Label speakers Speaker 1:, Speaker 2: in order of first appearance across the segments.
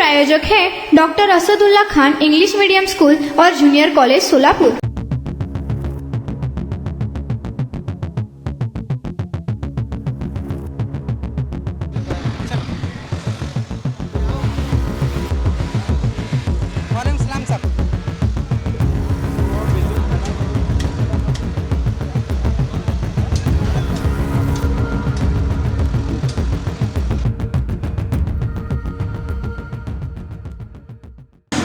Speaker 1: प्रायोजक हैं doctor Asadullah Khan English medium school और जूनियर कॉलेज सोलापुर।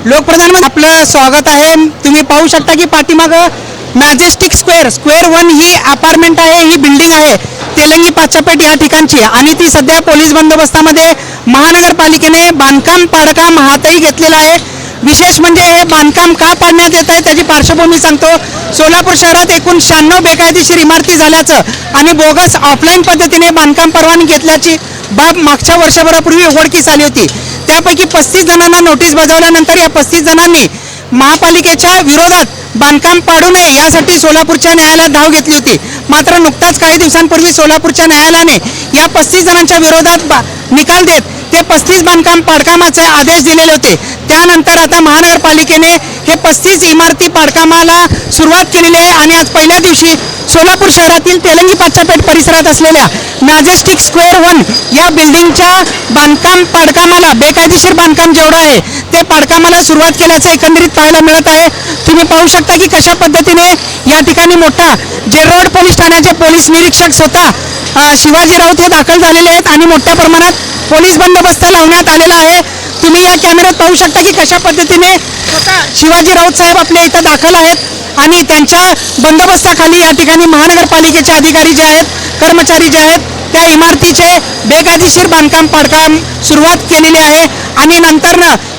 Speaker 2: लोकप्रधान आपलं स्वागत आहे। तुम्ही पाहू शकता की पाठीमागं मॅजेस्टिक स्क्वेअर 1 ही अपार्टमेंट आहे, ही बिल्डिंग आहे तेलंगी पाचापेठ या ठिकाणची आणि ती सध्या पोलीस बंदोबस्तामध्ये महानगरपालिकेने बांधकाम पाडकाम हातही घेतलेला आहे। विशेष म्हणजे हे बांधकाम का पाडण्यात येत आहे त्याची पार्श्वभूमी सांगतो। सोलापूर शहरात एकूण 96 बेकायदेशीर इमारती झाल्याचं आणि बोगस ऑफलाईन पद्धतीने बांधकाम परवानगी घेतल्याची बाब मागच्या वर्षभरापूर्वी उघडकीस आली होती। त्यापैकी 35 जणांना नोटीस बजावल्यानंतर या 35 जणांनी महापालिकेच्या विरोधात बांधकाम पाडू नये यासाठी सोलापूरच्या न्यायालयात धाव घेतली होती। मात्र नुकताच काही दिवसांपूर्वी सोलापूरच्या न्यायालयाने या 35 जणांच्या विरोधात निकाल देत ते 35 बांधकाम पाडकामाचे आदेश दिलेले होते। त्यानंतर आता महानगरपालिकेने हे 35 इमारती पाडकामाला सुरुवात केलेली आहे आणि आज पहिल्या दिवशी सोलापूर शहरातील तेलंगी पाचापेठ परिसरात असलेल्या मॅजेस्टिक स्क्वेअर 1 या बिल्डिंगच्या बांधकाम पाडकामाला बेकायदेशीर बांधकाम जेवढं आहे ते पाडकामाला सुरुवात केल्याचं एकंदरीत पाहायला मिळत आहे। तुम्ही पाहू शकता की कशा पद्धतीने या ठिकाणी मोठा जेरोड पोलीस ठाण्याचे पोलीस निरीक्षक स्वतः शिवाजी राऊत हे दाखल झालेले आहेत आणि मोठ्या प्रमाणात पोलीस बंदोबस्त लावण्यात आलेला आहे। तुम्ही या कॅमेऱ्यात पाहू शकता की कशा पद्धतीने स्वतः शिवाजी राऊत साहेब आपल्या इथं दाखल आहेत आणि त्यांच्या बंदोबस्ताखाली या ठिकाणी महानगरपालिकेचे अधिकारी जे आहेत, कर्मचारी जे आहेत त्या इमारतीचे बेकायदेशीर बांधकाम पाडकाम सुरुवात केलेली आहे आणि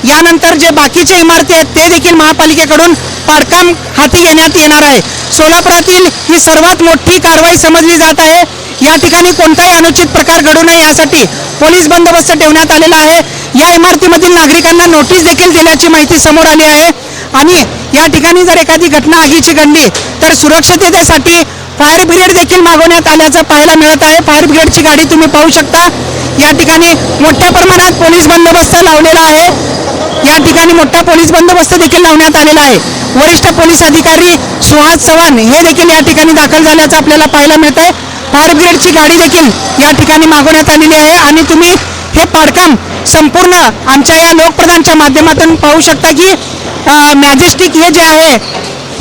Speaker 2: यानंतर जे बाकीचे इमारती आहेत ते देखील महापालिकेकडून पाडकाम हाती घेण्यात येणार आहे। सोलापुरातील ही सर्वात मोठी कारवाई समजली जात आहे। या ठिकाणी कोणताही अनुचित प्रकार घडू नये यासाठी पोलीस बंदोबस्त ठेवण्यात आलेला आहे। या इमारतीमधील नागरिकांना नोटीस देखील दिल्याची माहिती समोर आली आहे आणि या ठिकाणी जर एखादी घटना आगीची घडली तर सुरक्षिततेसाठी फायर ब्रिगेड देखील मागवण्यात आल्याचं पाहायला मिळत आहे। फायर ब्रिगेडची गाडी तुम्ही पाहू शकता। या ठिकाणी मोठ्या प्रमाणात पोलीस बंदोबस्त लावलेला आहे। या ठिकाणी मोठा पोलीस बंदोबस्त देखील लावण्यात आलेला आहे। वरिष्ठ पोलीस अधिकारी सुहास चव्हाण हे देखील या ठिकाणी दाखल झाल्याचं आपल्याला पाहायला मिळत आहे। फायर ब्रिगेडची गाडी देखील या ठिकाणी मागवण्यात आलेली आहे आणि तुम्ही हे पाडकाम संपूर्ण आमच्या या लोकप्रधानच्या माध्यमातून पाहू शकता की मॅजेस्टिक हे जे आहे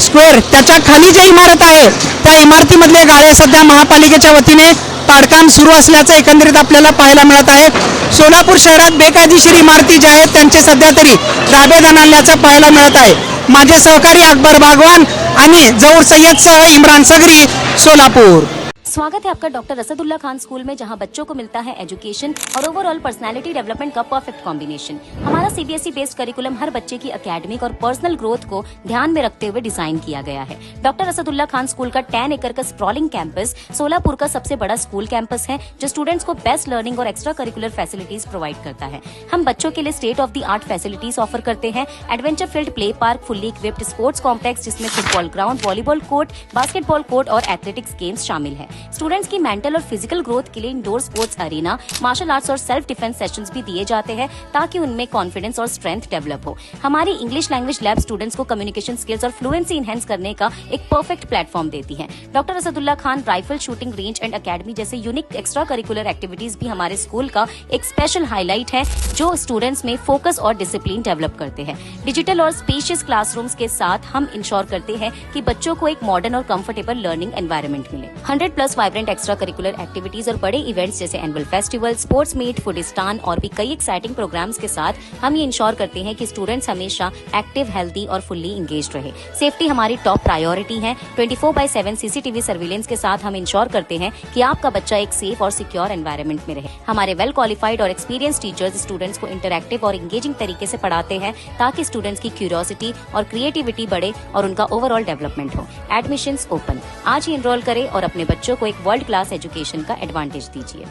Speaker 2: स्क्वेअर त्याच्या खाली जे इमारत आहे त्या इमारतीमधले गाळे सध्या महापालिकेच्या वतीने पाडकाम सुरू असल्याचं एकंदरीत आपल्याला पाहायला मिळत आहे। सोलापूर शहरात बेकायदेशीर इमारती ज्या आहेत त्यांचे सध्या तरी ताब्यात आणल्याचं पाहायला मिळत आहे। माझे सहकारी अकबर बागवान आणि जौर सय्यदसह इम्रान सगरी, सोलापुर।
Speaker 3: स्वागत है आपका डॉक्टर असदुल्ला खान स्कूल में, जहां बच्चों को मिलता है एजुकेशन और ओवरऑल पर्सनालिटी डेवलपमेंट का परफेक्ट कॉम्बिनेशन। हमारा सीबीएसई बेस्ड करिकुलम हर बच्चे की एकेडमिक और पर्सनल ग्रोथ को ध्यान में रखते हुए डिजाइन किया गया है। डॉक्टर असदुल्ला खान स्कूल का 10 एकड़ का स्प्रॉलिंग कैंपस सोलापुर का सबसे बड़ा स्कूल कैंपस है, जो स्टूडेंट्स को बेस्ट लर्निंग और एक्स्ट्रा करिकुलर फैसिलिटीज प्रोवाइड करता है। हम बच्चों के लिए state of the art facilities offer करते हैं। Adventure field play park, fully equipped sports complex जिसमें football ground, volleyball court, basketball court और एथलेटिक्स गेम्स शामिल है। स्टूडेंट्स की मेंटल और फिजिकल ग्रोथ के लिए indoor sports arena, martial arts और सेल्फ डिफेंस सेशंस भी दिए जाते हैं ताकि उनमें कॉन्फिडेंस और स्ट्रेंथ डेवलप हो। हमारी इंग्लिश लैंग्वेज लैब स्टूडेंट्स को कम्युनिकेशन स्किल्स और फ्लुएंसी इनहेंस करने का एक परफेक्ट प्लेटफॉर्म देती है। Doctor Asadullah Khan rifle shooting range end academy जैसे यूनिक एक्स्ट्रा करिकुलर एक्टिविटीज भी हमारे स्कूल का एक स्पेशल हाईलाइट है, जो स्टूडेंट्स में फोकस और डिसिप्लिन डेवलप करते हैं। डिजिटल और स्पेशियस क्लासरूम्स के साथ हम इंश्योर करते हैं कि बच्चों को एक मॉडर्न और कंफर्टेबल लर्निंग एनवायरनमेंट मिले। 100+ वाइब्रेंट एक्स्ट्रा करिकुलर एक्टिविटीज और बड़े इवेंट्स जैसे एनुअल फेस्टिवल, स्पोर्ट्स मीट, फूडिस्तान और भी कई एक्साइटिंग प्रोग्राम्स के साथ हम ये इंश्योर करते हैं कि स्टूडेंट्स हमेशा एक्टिव, हेल्दी और फुल्ली इंगेज्ड रहे। सेफ्टी हमारी टॉप प्रायोरिटी है। 24/7 सीसीटीवी सर्विलेंस के साथ हम इंश्योर करते हैं कि आपका बच्चा एक सेफ और सिक्योर एनवायरनमेंट में रहे। हमारे वेल क्वालिफाइड और एक्सपीरियंस टीचर्स स्टूडेंट्स को इंटरैक्टिव और इंगेजिंग तरीके से पढ़ाते हैं ताकि स्टूडेंट्स की क्यूरियोसिटी और क्रिएटिविटी बढ़े और उनका ओवरऑल डेवलपमेंट हो। एडमिशंस ओपन, आज ही एनरोल करें और अपने बच्चों को एक वर्ल्ड क्लास एजुकेशन का एडवांटेज दीजिए।